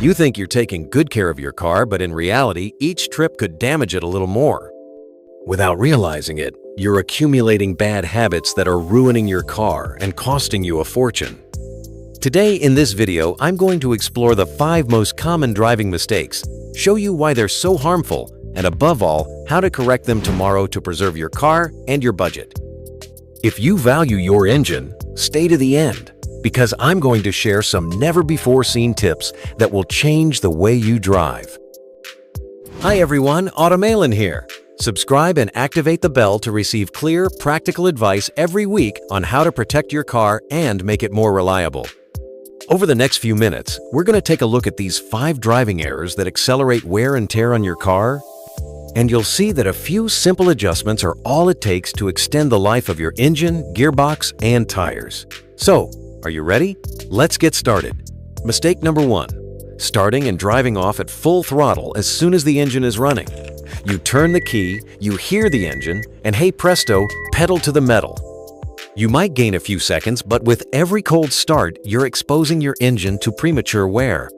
You think you're taking good care of your car, but in reality, each trip could damage it a little more. Without realizing it, you're accumulating bad habits that are ruining your car and costing you a fortune. Today in this video, I'm going to explore the 5 most common driving mistakes, show you why they're so harmful, and above all, how to correct them tomorrow to preserve your car and your budget. If you value your engine, stay to the end, because I'm going to share some never-before-seen tips that will change the way you drive. Hi everyone, Automalin here. Subscribe and activate the bell to receive clear, practical advice every week on how to protect your car and make it more reliable. Over the next few minutes, we're going to take a look at these 5 driving errors that accelerate wear and tear on your car, and you'll see that a few simple adjustments are all it takes to extend the life of your engine, gearbox, and tires. So, are you ready? Let's get started. Mistake number 1. Starting and driving off at full throttle as soon as the engine is running. You turn the key, you hear the engine, and hey presto, pedal to the metal. You might gain a few seconds, but with every cold start, you're exposing your engine to premature wear.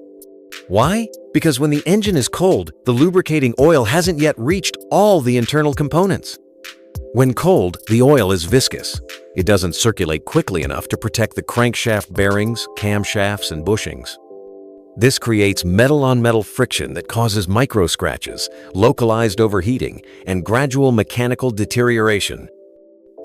Why? Because when the engine is cold, the lubricating oil hasn't yet reached all the internal components. When cold, the oil is viscous. It doesn't circulate quickly enough to protect the crankshaft bearings, camshafts, and bushings. This creates metal-on-metal friction that causes micro scratches, localized overheating, and gradual mechanical deterioration.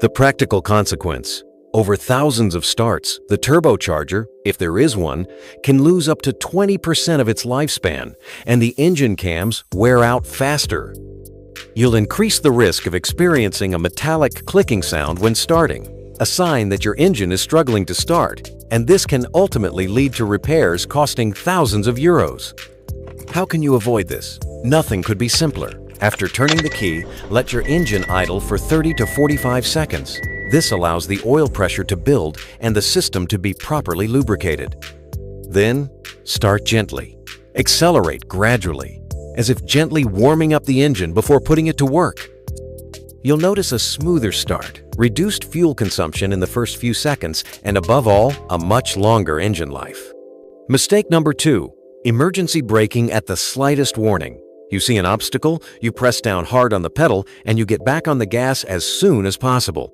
The practical consequence: over thousands of starts, the turbocharger, if there is one, can lose up to 20% of its lifespan, and the engine cams wear out faster. You'll increase the risk of experiencing a metallic clicking sound when starting, a sign that your engine is struggling to start, and this can ultimately lead to repairs costing thousands of euros. How can you avoid this? Nothing could be simpler. After turning the key, let your engine idle for 30 to 45 seconds. This allows the oil pressure to build and the system to be properly lubricated. Then, start gently. Accelerate gradually, as if gently warming up the engine before putting it to work. You'll notice a smoother start, reduced fuel consumption in the first few seconds, and above all, a much longer engine life. Mistake number 2. Emergency braking at the slightest warning. You see an obstacle, you press down hard on the pedal, and you get back on the gas as soon as possible.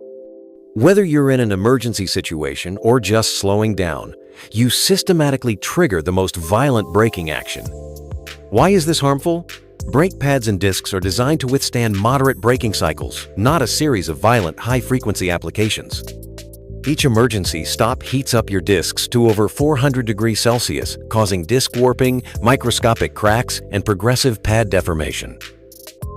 Whether you're in an emergency situation or just slowing down, you systematically trigger the most violent braking action. Why is this harmful? Brake pads and discs are designed to withstand moderate braking cycles, not a series of violent, high-frequency applications. Each emergency stop heats up your discs to over 400 degrees Celsius, causing disc warping, microscopic cracks, and progressive pad deformation.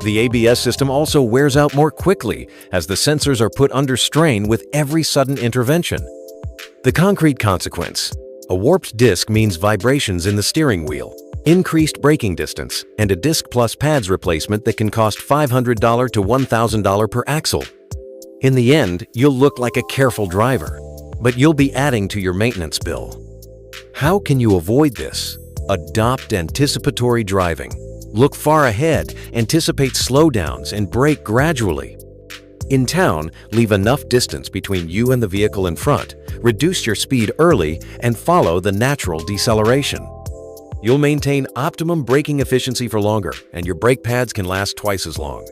The ABS system also wears out more quickly as the sensors are put under strain with every sudden intervention. The concrete consequence: a warped disc means vibrations in the steering wheel, increased braking distance, and a disc plus pads replacement that can cost $500 to $1,000 per axle. In the end, you'll look like a careful driver, but you'll be adding to your maintenance bill. How can you avoid this? Adopt anticipatory driving. Look far ahead, anticipate slowdowns, and brake gradually. In town, leave enough distance between you and the vehicle in front, reduce your speed early, and follow the natural deceleration. You'll maintain optimum braking efficiency for longer, and your brake pads can last twice as long.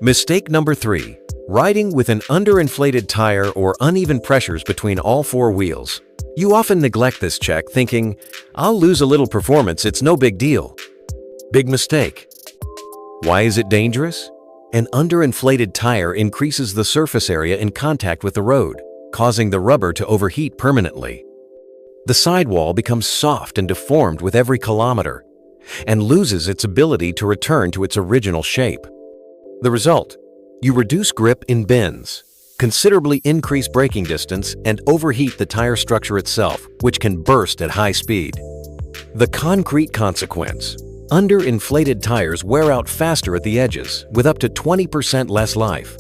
Mistake number 3. Riding with an underinflated tire or uneven pressures between all 4 wheels. You often neglect this check, thinking, "I'll lose a little performance, it's no big deal." Big mistake. Why is it dangerous? An underinflated tire increases the surface area in contact with the road, causing the rubber to overheat permanently. The sidewall becomes soft and deformed with every kilometer, and loses its ability to return to its original shape. The result: you reduce grip in bends, considerably increase braking distance, and overheat the tire structure itself, which can burst at high speed. The concrete consequence: underinflated tires wear out faster at the edges, with up to 20% less life.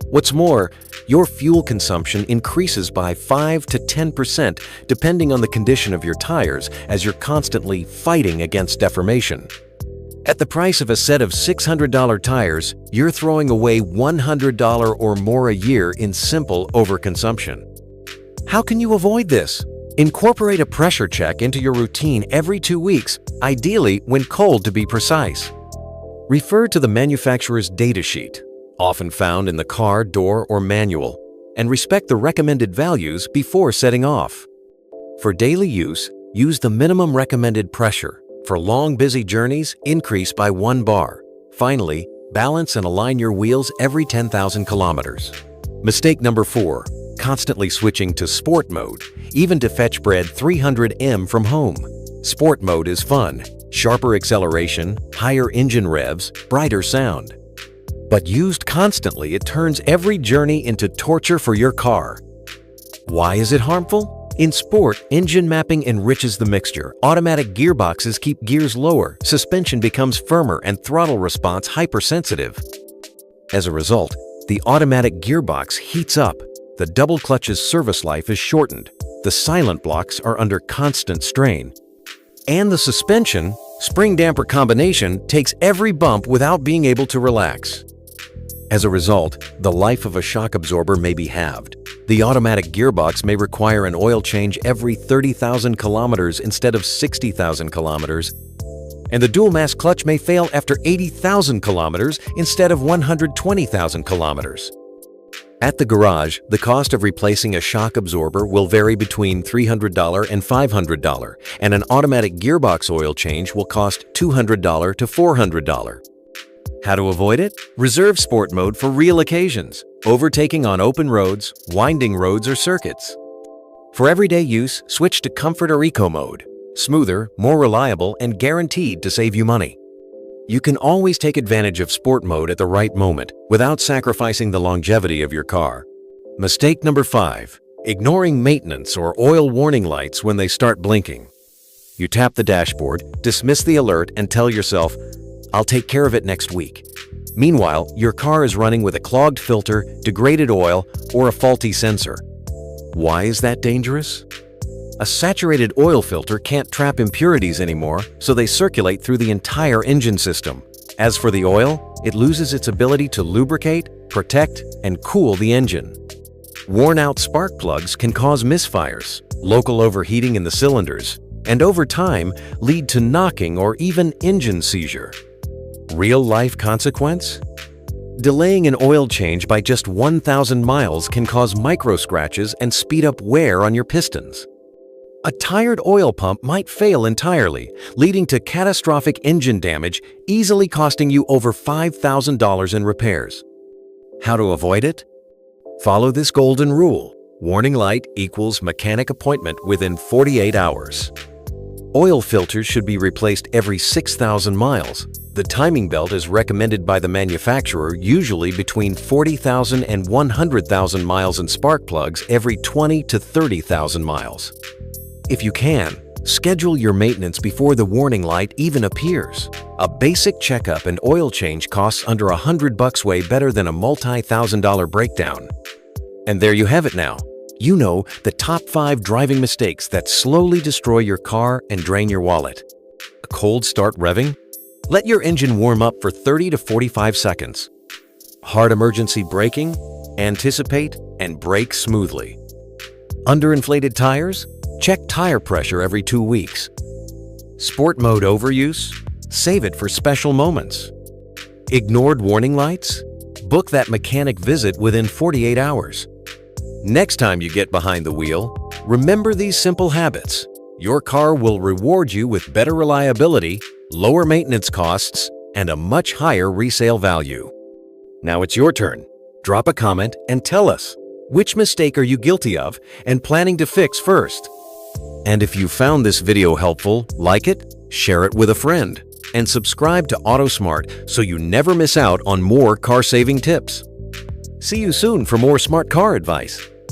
What's more, your fuel consumption increases by 5 to 10% depending on the condition of your tires, as you're constantly fighting against deformation. At the price of a set of $600 tires, you're throwing away $100 or more a year in simple overconsumption. How can you avoid this? Incorporate a pressure check into your routine every 2 weeks, ideally when cold to be precise. Refer to the manufacturer's datasheet, often found in the car, door, or manual, and respect the recommended values before setting off. For daily use, use the minimum recommended pressure. For long, busy journeys, increase by 1 bar. Finally, balance and align your wheels every 10,000 kilometers. Mistake number 4. Constantly switching to Sport mode, even to fetch bread 300 m from home. Sport mode is fun, sharper acceleration, higher engine revs, brighter sound. But used constantly, it turns every journey into torture for your car. Why is it harmful? In sport, engine mapping enriches the mixture. Automatic gearboxes keep gears lower, suspension becomes firmer, and throttle response hypersensitive. As a result, the automatic gearbox heats up. The double clutch's service life is shortened. The silent blocks are under constant strain. And the suspension, spring-damper combination, takes every bump without being able to relax. As a result, the life of a shock absorber may be halved. The automatic gearbox may require an oil change every 30,000 kilometers instead of 60,000 kilometers, and the dual-mass clutch may fail after 80,000 kilometers instead of 120,000 kilometers. At the garage, the cost of replacing a shock absorber will vary between $300 and $500, and an automatic gearbox oil change will cost $200 to $400. How to avoid it? Reserve Sport mode for real occasions, overtaking on open roads, winding roads, or circuits. For everyday use, switch to Comfort or Eco mode. Smoother, more reliable, and guaranteed to save you money. You can always take advantage of Sport mode at the right moment without sacrificing the longevity of your car. Mistake number 5. Ignoring maintenance or oil warning lights when they start blinking. You tap the dashboard, dismiss the alert, and tell yourself, "I'll take care of it next week." Meanwhile, your car is running with a clogged filter, degraded oil, or a faulty sensor. Why is that dangerous? A saturated oil filter can't trap impurities anymore, so they circulate through the entire engine system. As for the oil, it loses its ability to lubricate, protect, and cool the engine. Worn-out spark plugs can cause misfires, local overheating in the cylinders, and over time lead to knocking or even engine seizure. Real-life consequence? Delaying an oil change by just 1,000 miles can cause micro-scratches and speed up wear on your pistons. A tired oil pump might fail entirely, leading to catastrophic engine damage, easily costing you over $5,000 in repairs. How to avoid it? Follow this golden rule. Warning light equals mechanic appointment within 48 hours. Oil filters should be replaced every 6,000 miles. The timing belt is recommended by the manufacturer, usually between 40,000 and 100,000 miles, and spark plugs every 20 to 30,000 miles. If you can, schedule your maintenance before the warning light even appears. A basic checkup and oil change costs under $100 way better than a multi-thousand-dollar breakdown. And there you have it now. You know the top 5 driving mistakes that slowly destroy your car and drain your wallet. A cold start revving? Let your engine warm up for 30 to 45 seconds. Hard emergency braking? Anticipate and brake smoothly. Underinflated tires? Check tire pressure every 2 weeks. Sport mode overuse? Save it for special moments. Ignored warning lights? Book that mechanic visit within 48 hours. Next time you get behind the wheel, remember these simple habits. Your car will reward you with better reliability, lower maintenance costs, and a much higher resale value. Now it's your turn. Drop a comment and tell us, which mistake are you guilty of and planning to fix first? And if you found this video helpful, like it, share it with a friend, and subscribe to AutoSmart so you never miss out on more car-saving tips. See you soon for more smart car advice.